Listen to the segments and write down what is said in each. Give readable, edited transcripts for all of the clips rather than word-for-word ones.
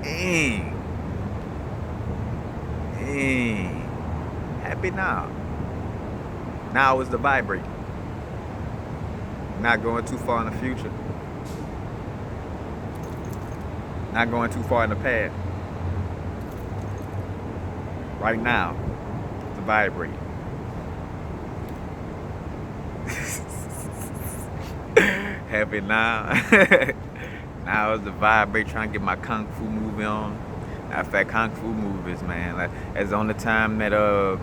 Dang. Dang. Happy now. Now is the vibrate. Not going too far in the future. Not going too far in the past. Right now, the vibrate. Happy now. Now is the vibrate. Trying to get my kung fu movie on. Matter of fact, kung fu movies, man. Like, it's the only time that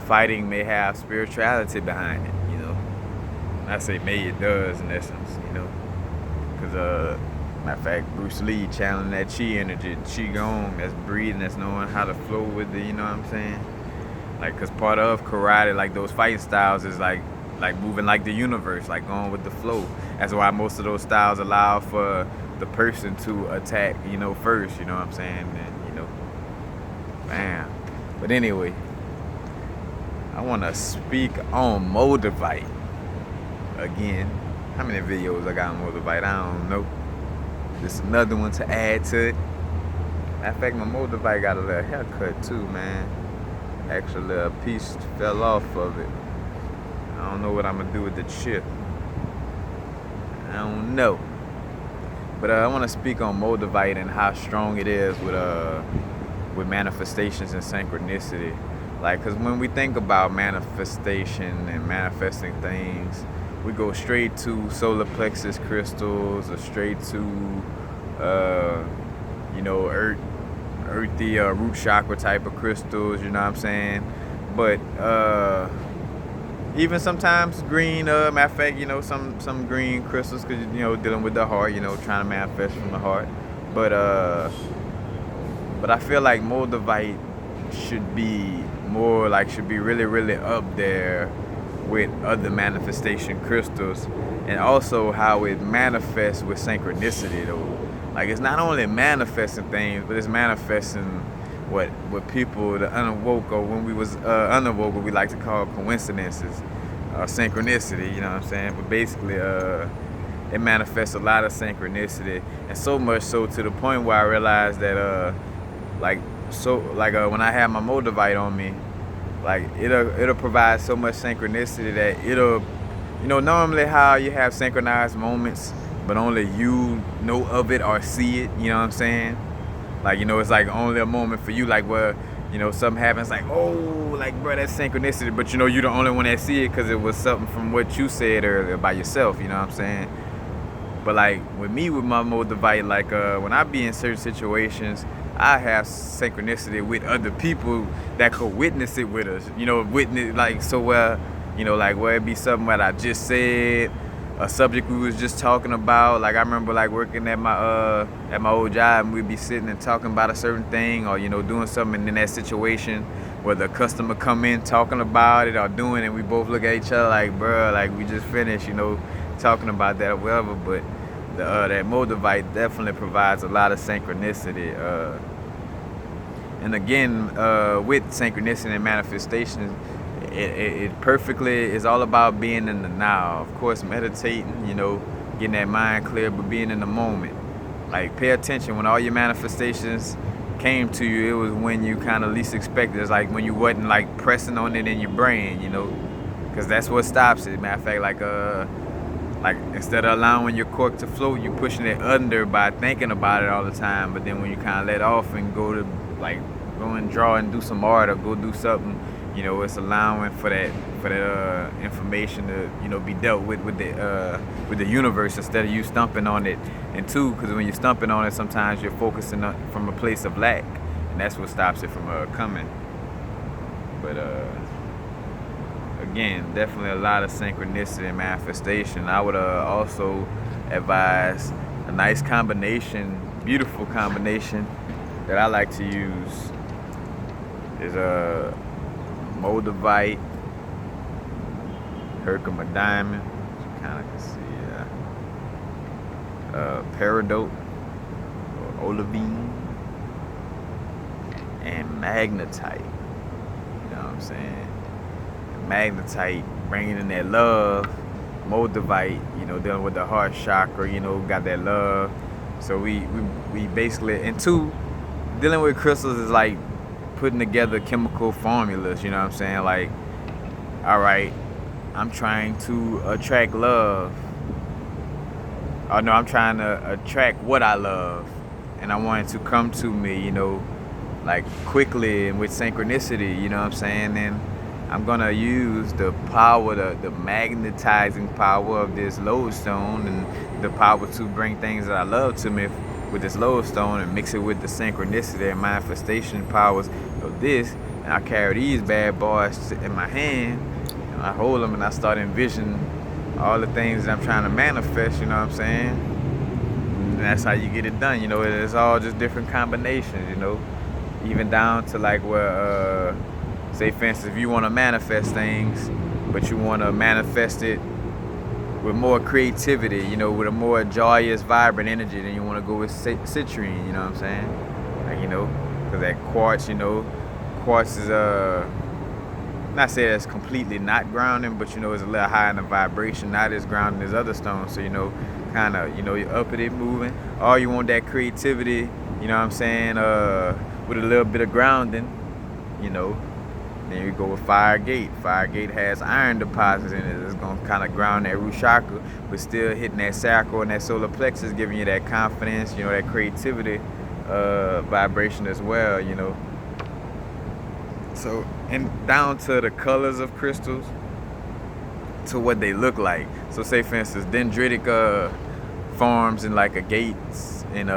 fighting may have spirituality behind it. You know. I say may, it does in essence. You know. Cause matter of fact, Bruce Lee channeling that chi energy, chi gong, that's breathing, that's knowing how to flow with it. You know what I'm saying? Like, cause part of karate, like those fighting styles, is like moving like the universe, like going with the flow. That's why most of those styles allow for the person to attack, you know, first. You know what I'm saying? And you know, bam. But anyway, I want to speak on Moldavite again. How many videos I got on Moldavite? I don't know. Just another one to add to it. Matter of fact, my Moldavite got a little haircut too, man. Actually, a piece fell off of it. I don't know what I'm gonna do with the chip. I don't know. But I want to speak on Moldavite and how strong it is with manifestations and synchronicity. Like, cause when we think about manifestation and manifesting things, we go straight to solar plexus crystals or straight to, you know, earthy root chakra type of crystals. You know what I'm saying? But even sometimes green, matter of fact, you know, some green crystals, cause you know, dealing with the heart, you know, trying to manifest from the heart. But I feel like Moldavite should be more like, should be really, really up there with other manifestation crystals, and also how it manifests with synchronicity though. Like, it's not only manifesting things, but it's manifesting what people, the unawoke, or when we was unawoke, what we like to call coincidences, synchronicity. You know what I'm saying? But basically, it manifests a lot of synchronicity, and so much so to the point where I realized that when I have my Moldavite on me, like it'll provide so much synchronicity that it'll, you know, normally how you have synchronized moments, but only you know of it or see it. You know what I'm saying? Like, you know, it's like only a moment for you, like where, you know, something happens, like, oh, like, bro, that's synchronicity. But, you know, you're the only one that see it because it was something from what you said earlier by yourself, you know what I'm saying? But, like, with me, with my Moldavite, like, when I be in certain situations, I have synchronicity with other people that could witness it with us, you know, witness, like, so where, you know, like, where it be something that I just said, a subject we was just talking about. Like, I remember like working at my old job, and we'd be sitting and talking about a certain thing, or, you know, doing something in that situation where the customer come in talking about it or doing it, and we both look at each other like, bruh, like we just finished, you know, talking about that or whatever. But that Moldavite definitely provides a lot of synchronicity. And again, with synchronicity and manifestation, it perfectly is all about being in the now. Of course, meditating, you know, getting that mind clear, but being in the moment. Like, pay attention when all your manifestations came to you. It was when you kind of least expected. It's like when you wasn't like pressing on it in your brain, you know, because that's what stops it. Matter of fact, like instead of allowing your cork to float, you pushing it under by thinking about it all the time. But then when you kind of let off and go to like go and draw and do some art or go do something, you know, it's allowing for that information to, you know, be dealt with the universe, instead of you stumping on it. And two, because when you're stumping on it, sometimes you're focusing on, from a place of lack, and that's what stops it from coming. But again, definitely a lot of synchronicity and manifestation. I would also advise a nice combination, beautiful combination that I like to use is a Moldavite, Herkimer diamond, you kind of can see, Peridot, or olivine, and magnetite. You know what I'm saying? Magnetite, bringing in that love. Moldavite, you know, dealing with the heart chakra, you know, got that love. So we basically, and two, dealing with crystals is like putting together chemical formulas, you know what I'm saying? Like, all right, I'm trying to attract love. Oh no, I'm trying to attract what I love, and I want it to come to me, you know, like quickly and with synchronicity, you know what I'm saying? And I'm gonna use the power, the magnetizing power of this lodestone, and the power to bring things that I love to me with this lodestone, and mix it with the synchronicity and manifestation powers of this. And I carry these bad boys in my hand, and I hold them, and I start envisioning all the things that I'm trying to manifest, you know what I'm saying? And that's how you get it done, you know. It's all just different combinations, you know. Even down to like where, say for instance, if you want to manifest things, but you want to manifest it with more creativity, you know, with a more joyous, vibrant energy, then you want to go with citrine, you know what I'm saying? Like, you know, because that quartz, you know, quartz is not say it's completely not grounding, but you know, it's a little high in the vibration, not as grounding as other stones. So, you know, kind of, you know, you're up at it moving. Or you want that creativity, you know what I'm saying, with a little bit of grounding, you know. Then you go with fire gate. Fire gate has iron deposits in it. It's gonna kind of ground that root chakra, but still hitting that sacral and that solar plexus, giving you that confidence, you know, that creativity vibration as well, you know. So, and down to the colors of crystals, to what they look like. So say for instance, dendritic forms in like a gates, and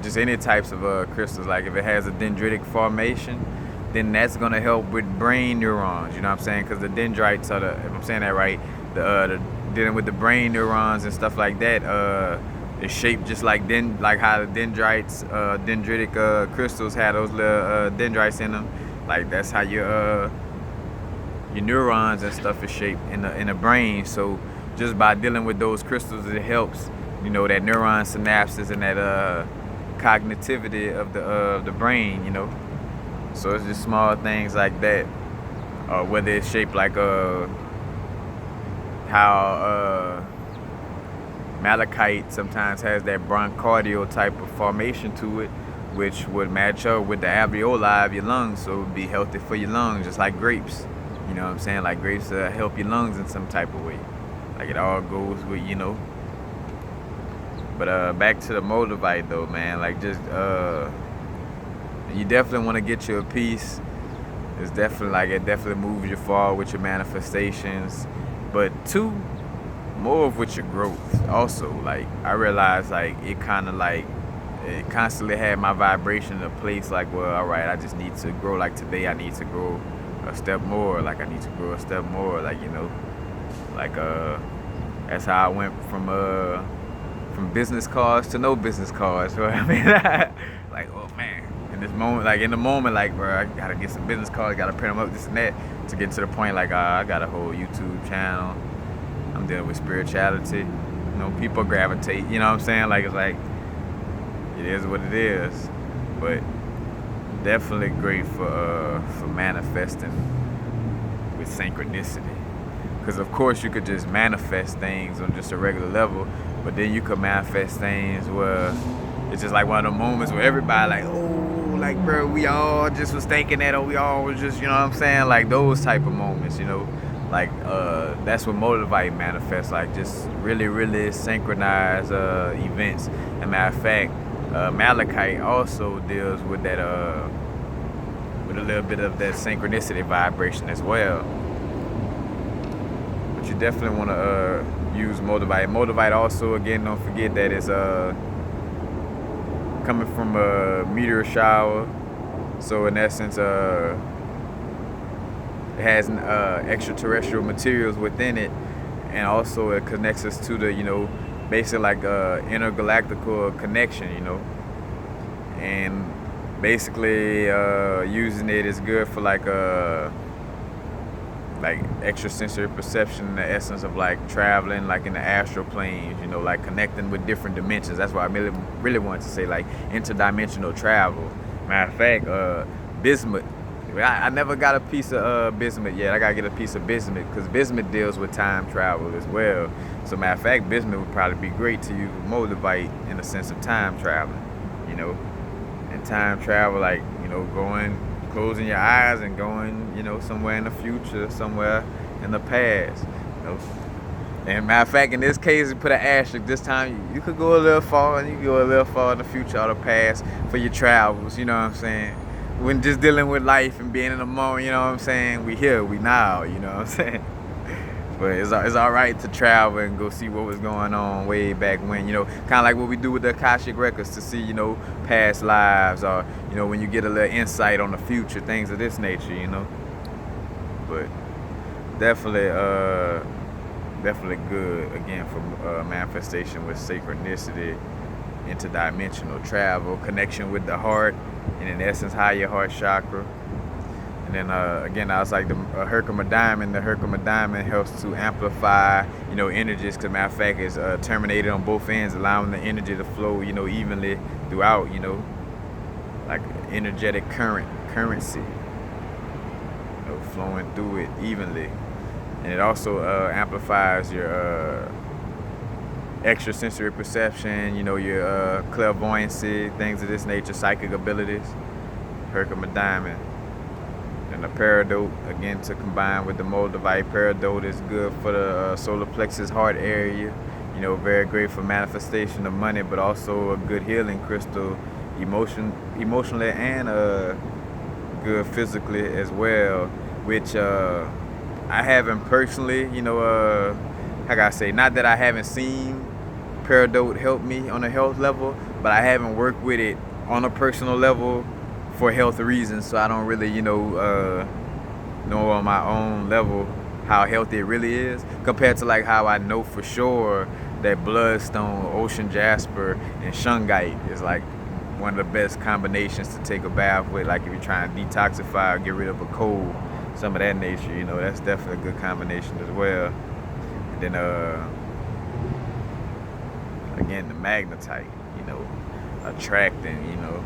just any types of crystals. Like if it has a dendritic formation, then that's gonna help with brain neurons, you know what I'm saying? Because the dendrites are if I'm saying that right, the dealing with the brain neurons and stuff like that, it's shaped just like how the dendrites, dendritic crystals have those little dendrites in them. Like that's how your neurons and stuff is shaped in the brain. So just by dealing with those crystals, it helps, you know, that neuron synapses and that cognitivity of the brain, you know. So it's just small things like that, whether it's shaped like how malachite sometimes has that bronchial type of formation to it, which would match up with the alveoli of your lungs, so it would be healthy for your lungs, just like grapes. You know what I'm saying? Like grapes help your lungs in some type of way. Like it all goes with, you know. But back to the Moldavite though, man. Like just you definitely want to get you a piece. It's definitely like it definitely moves you forward with your manifestations. But two, more of with your growth. Also, like I realized like it kind of like it constantly had my vibration in a place like, well, all right, I just need to grow. Like today, I need to grow a step more. Like I need to grow a step more. Like, you know, like that's how I went from business cards to no business cards. Right? I mean, like, oh man, in this moment, like in the moment, like, bro, I gotta get some business cards, gotta print them up, this and that, to get to the point like, I got a whole YouTube channel. I'm dealing with spirituality. You know, people gravitate. You know what I'm saying? Like it's like. It is what it is, but definitely great for manifesting with synchronicity. Because of course you could just manifest things on just a regular level, but then you could manifest things where it's just like one of the moments where everybody like, oh, like bro, we all just was thinking that, or we all was just, you know what I'm saying, like those type of moments, you know. Like that's what Moldavite manifests, like just really, really synchronized events. As a matter of fact, malachite also deals with that with a little bit of that synchronicity vibration as well. But you definitely want to use Moldavite. Moldavite also, again, don't forget that it's coming from a meteor shower, so in essence it has extraterrestrial materials within it, and also it connects us to the, you know, basically like intergalactical connection, you know. And basically using it is good for like extrasensory perception, in the essence of like traveling like in the astral planes, you know, like connecting with different dimensions. That's why I really wanted to say like interdimensional travel. Matter of fact, bismuth I never got a piece of bismuth yet. I gotta get a piece of bismuth because bismuth deals with time travel as well. So matter of fact, bismuth would probably be great to use with Moldavite in the sense of time traveling, you know. And time travel, like, you know, going, closing your eyes and going, you know, somewhere in the future, somewhere in the past, you know. And matter of fact, in this case, you put an asterisk. This time, you could go a little far, and you could go a little far in the future or the past for your travels. You know what I'm saying? When just dealing with life and being in the moment, you know what I'm saying? We here, we now. You know what I'm saying? But it's all right to travel and go see what was going on way back when. You know, kind of like what we do with the Akashic records to see, you know, past lives, or, you know, when you get a little insight on the future, things of this nature. You know. But definitely good again for manifestation with synchronicity, interdimensional travel, connection with the heart, and in essence higher heart chakra. And then again, I was like the Herkimer diamond. The Herkimer diamond helps to amplify, you know, energies. Cause matter of fact, it's terminated on both ends, allowing the energy to flow, you know, evenly throughout. You know, like energetic currency, you know, flowing through it evenly. And it also amplifies your extrasensory perception, you know, your clairvoyancy, things of this nature, psychic abilities. Herkimer diamond. And the peridot, again, to combine with the Moldavite. Peridot is good for the solar plexus heart area. You know, very great for manifestation of money, but also a good healing crystal, emotionally and good physically as well, which I haven't personally, you know, how can I say, not that I haven't seen peridot help me on a health level, but I haven't worked with it on a personal level for health reasons, so I don't really, you know on my own level how healthy it really is, compared to like how I know for sure that bloodstone, ocean jasper, and shungite is like one of the best combinations to take a bath with, like if you're trying to detoxify or get rid of a cold, some of that nature, you know, that's definitely a good combination as well. And then again, the magnetite, you know, attracting, you know,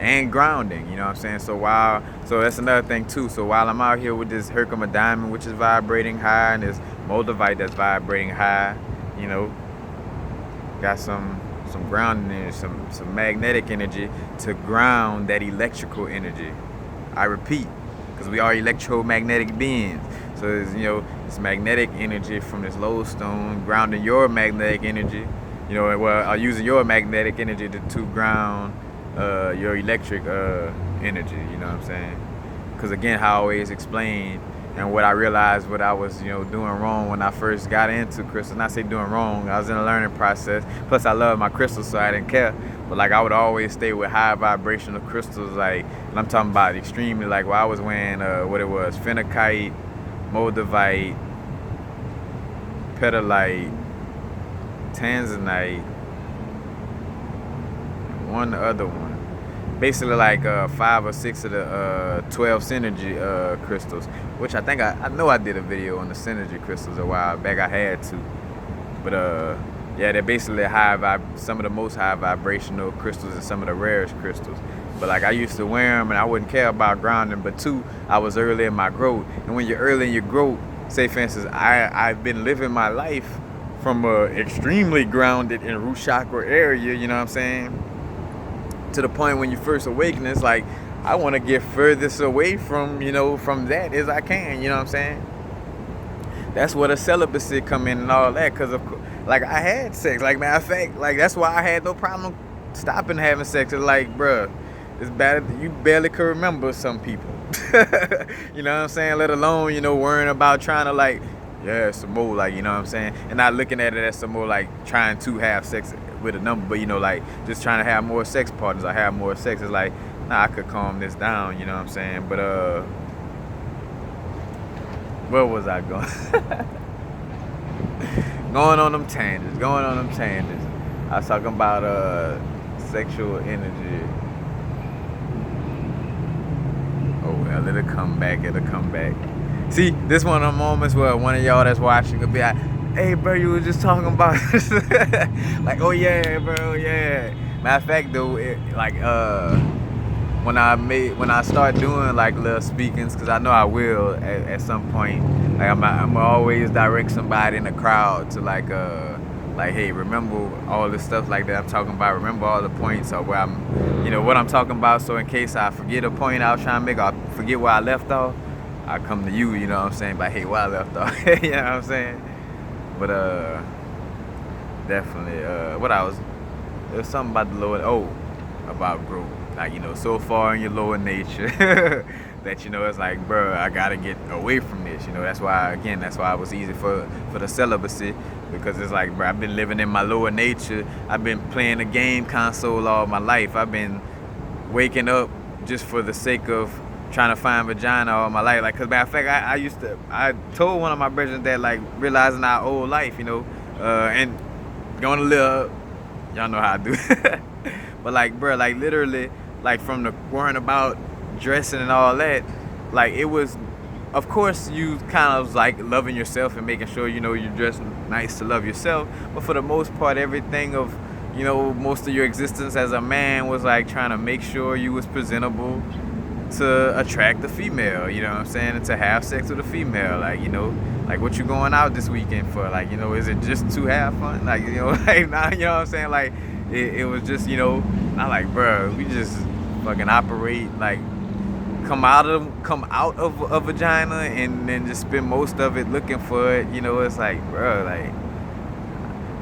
and grounding, you know what I'm saying? So that's another thing too. So while I'm out here with this Herkimer diamond, which is vibrating high, and this Moldavite that's vibrating high, you know, got some grounding energy, some magnetic energy to ground that electrical energy. I repeat, because we are electromagnetic beings. So there's, you know, this magnetic energy from this lodestone grounding your magnetic energy, you know, well, using your magnetic energy to ground your electric energy, you know what I'm saying? Because again, how I always explain, and what I realized what I was, you know, doing wrong when I first got into crystals. Not say doing wrong, I was in a learning process. Plus I love my crystals, so I didn't care. But like I would always stay with high vibrational crystals, like, and I'm talking about extremely, like I was wearing what it was, phenakite, Moldavite, petalite, tanzanite, one other one. Basically like 5 or 6 of the 12 synergy crystals, which I think I know I did a video on the synergy crystals a while back. I had to, but yeah, they're basically some of the most high vibrational crystals and some of the rarest crystals. But like I used to wear them and I wouldn't care about grounding. But 2, I was early in my growth, and when you're early in your growth, say for instance, I've been living my life from a extremely grounded in root chakra area, you know what I'm saying? To the point when you first awaken, it's like I want to get furthest away from, you know, from that as I can, you know what I'm saying? That's where the celibacy come in and all that, because of like I had sex, like matter of fact, like that's why I had no problem stopping having sex. It's like, bruh, it's bad, you barely could remember some people. You know what I'm saying? Let alone, you know, worrying about trying to like, yeah, some more, like, you know what I'm saying? And not looking at it as some more like trying to have sex with a number, but you know, like just trying to have more sex partners. I have more sex. It's like, nah, I could calm this down, you know what I'm saying? But where was I going? going on them tangents. I was talking about sexual energy. Oh well, it'll come back. See, this one of the moments where one of y'all that's watching could be like, hey bro, you were just talking about this. Like, oh yeah, bro, yeah. Matter of fact though, when I start doing like little speakings, because I know I will at some point. Like I'm always direct somebody in the crowd to like hey, remember all the stuff like that I'm talking about. Remember all the points or where I'm, what I'm talking about. So in case I forget a point I was trying to make, or forget where I left off, I come to you. You know what I'm saying? Like, hey, where I left off. You know what I'm saying? But definitely. There was something about the lower. About growth. Like, so far in your lower nature that, it's like, bro, I gotta get away from this. That's why it was easy for the celibacy, because it's like, bro, I've been living in my lower nature. I've been playing the game console all my life. I've been waking up just for the sake of trying to find vagina all my life. Like, cause matter of fact, I told one of my brothers that, like, realizing our old life, and going to live, y'all know how I do. But like, bro, like literally, like from the worrying about dressing and all that, like it was, of course, you kind of like loving yourself and making sure, you dress nice to love yourself. But for the most part, everything of, most of your existence as a man was like trying to make sure you was presentable to attract the female, you know what I'm saying? And to have sex with a female, like, like what you going out this weekend for? Like, is it just to have fun? Like, like, nah, you know what I'm saying? Like, it was just, not like, bro, we just fucking operate, like, come out of a vagina and then just spend most of it looking for it. It's like, bro, like,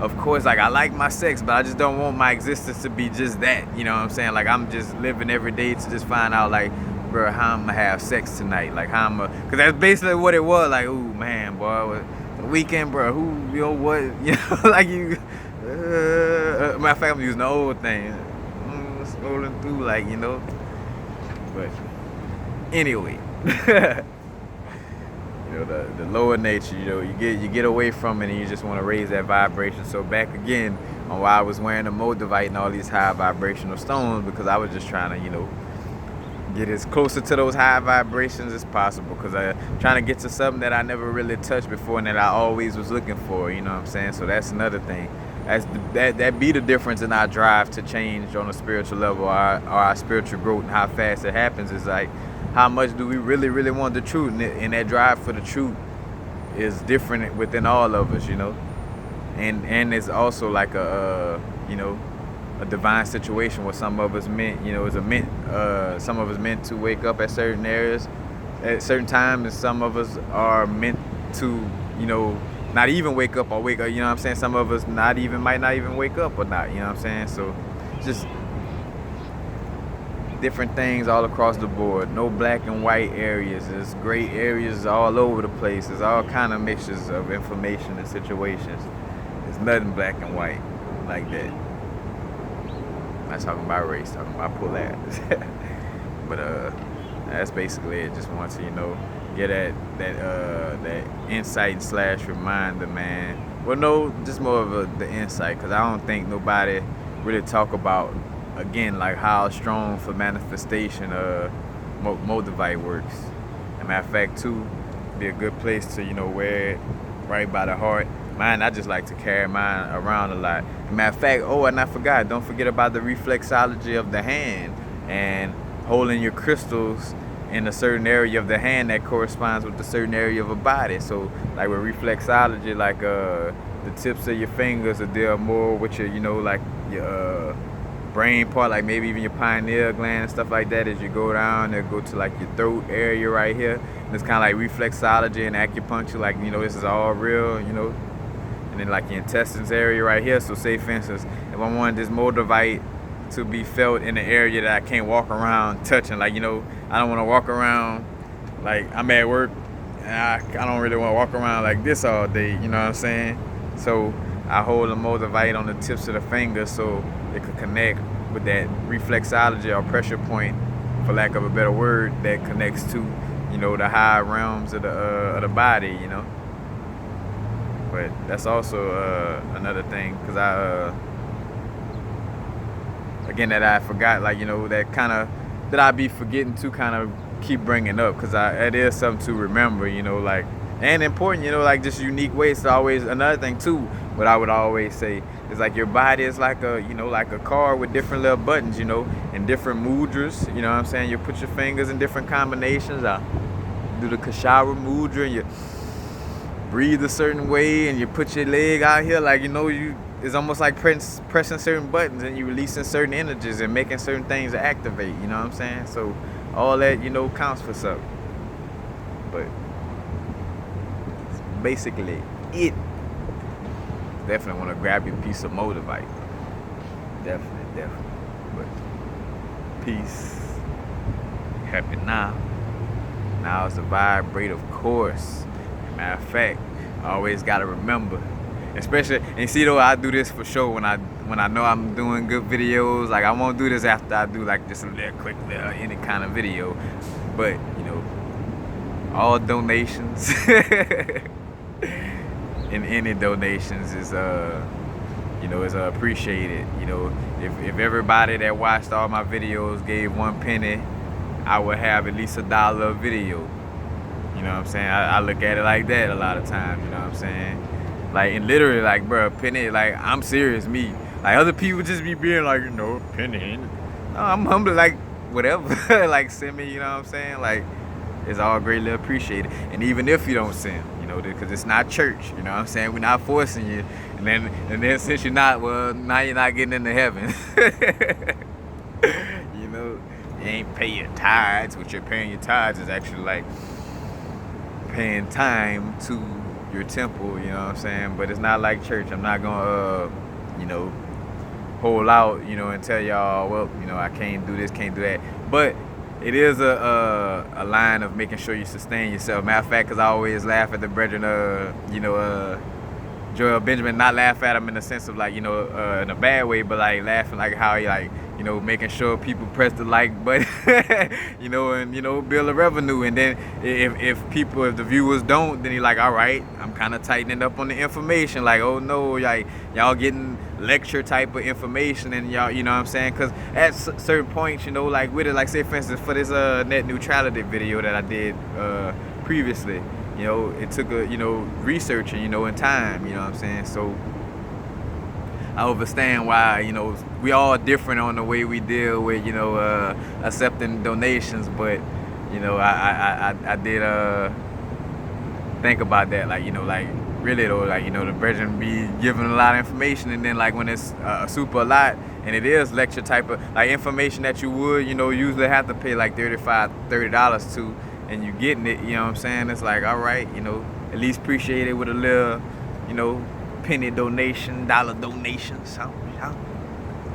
of course, like, I like my sex, but I just don't want my existence to be just that. You know what I'm saying? Like, I'm just living every day to just find out, like, bro, how I'm gonna have sex tonight. Like, how I'm gonna, because that's basically what it was. Like, ooh, man, boy, the weekend, bro, who, what, like, you. Matter of fact, I'm using the old thing, scrolling through, like, but anyway, the lower nature, you get away from it and you just want to raise that vibration. So back again on why I was wearing the Moldavite and all these high vibrational stones, because I was just trying to, get as closer to those high vibrations as possible, because I'm trying to get to something that I never really touched before and that I always was looking for, you know what I'm saying? So that's another thing. That be the difference in our drive to change on a spiritual level, our spiritual growth, and how fast it happens. Is like, how much do we really, really want the truth? And that drive for the truth is different within all of us, and it's also like a divine situation where some of us some of us meant to wake up at certain areas at certain times, and some of us are meant to, not even wake up, you know what I'm saying? Some of us might not even wake up or not, you know what I'm saying? So just different things all across the board. No black and white areas. There's gray areas all over the place. There's all kind of mixtures of information and situations. There's nothing black and white like that. I'm not talking about race, talking about polaris. But that's basically it. Just want to, get that insight / reminder, man. Well, no, just more of the insight, because I don't think nobody really talk about, again, like how strong for manifestation Moldavite works. As a matter of fact, too, be a good place to, wear it right by the heart. Mine, I just like to carry mine around a lot. As a matter of fact, and I forgot, don't forget about the reflexology of the hand and holding your crystals in a certain area of the hand that corresponds with a certain area of a body. So like with reflexology, like the tips of your fingers will deal more with your, like your brain part, like maybe even your pineal gland and stuff like that. As you go down, they'll go to like your throat area right here. And it's kind of like reflexology and acupuncture, like, this is all real, And then like your intestines area right here. So say for instance, if I wanted this Moldavite to be felt in the area that I can't walk around touching, like, I don't want to walk around, like I'm at work and I don't really want to walk around like this all day, you know what I'm saying? So I hold the Moldavite on the tips of the fingers so it could connect with that reflexology or pressure point, for lack of a better word, that connects to, the higher realms of the body, But that's also another thing, because again, that I forgot, like, that kind of, that I be forgetting to kind of keep bringing up, because it is something to remember, like, and important, like just unique ways to always, another thing too, what I would always say, It's like your body is like a, you know, like a car with different little buttons, you know, and different mudras. You know what I'm saying? You put your fingers in different combinations. I do the Kashara mudra, and you breathe a certain way, and you put your leg out here, like, you know, it's almost like pressing certain buttons, and you releasing certain energies and making certain things activate. You know what I'm saying? So all that, you know, counts for something. But basically it. Definitely want to grab your piece of Moldavite. Definitely. But peace. Happy now. Now is the vibrate, of course. Matter of fact, I always gotta remember. Especially, and see though, I do this for sure when I know I'm doing good videos. Like, I won't do this after I do like just a little quick little any kind of video. But, you know, all donations and any donations is you know, is appreciated. You know, if everybody that watched all my videos gave 1 penny, I would have at least $1 a video. You know what I'm saying? I look at it like that a lot of times. You know what I'm saying? Like, and literally, like, bro, a penny. Like, I'm serious, me. Like, other people just be being like, you know, penny. No, I'm humble, like, whatever. Like, send me. You know what I'm saying? Like, it's all greatly appreciated. And even if you don't send, you know, because it's not church, you know what I'm saying? We're not forcing you. And then since you're not, well, now you're not getting into heaven. You know, you ain't pay your tithes. What you're paying your tithes is actually like paying time to your temple, you know what I'm saying? But it's not like church. I'm not gonna, you know, hold out, you know, and tell y'all, well, you know, I can't do this, can't do that. But it is a line of making sure you sustain yourself. Matter of fact, because I always laugh at the brethren, you know, Joel Benjamin, not laugh at him in the sense of like, you know, in a bad way, but like laughing like how he like, you know, making sure people press the like button, you know, and, you know, build a revenue. And then if the viewers don't, then he like, all right, I'm kind of tightening up on the information. Like, oh no, like y'all getting lecture type of information, and y'all, you know what I'm saying? Because at certain points, you know, like with it, like say for instance, for this net neutrality video that I did previously, you know, it took a, you know, researching, you know, and time, you know what I'm saying? So I understand why, you know, we all different on the way we deal with, you know, accepting donations. But, you know, I did think about that, like, you know, like really though, like, you know, the brethren be giving a lot of information, and then like when it's super a lot, and it is lecture type of like information that you would, you know, usually have to pay like $30 to, and you getting it, you know what I'm saying? It's like, all right, you know, at least appreciate it with a little, you know, penny donation, $1 donation, something.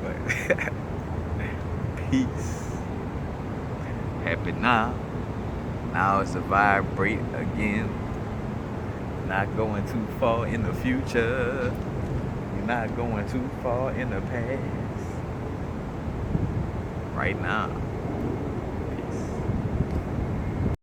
But peace. Happy now. Now it's a vibrate again. Not going too far in the future. You're not going too far in the past. Right now.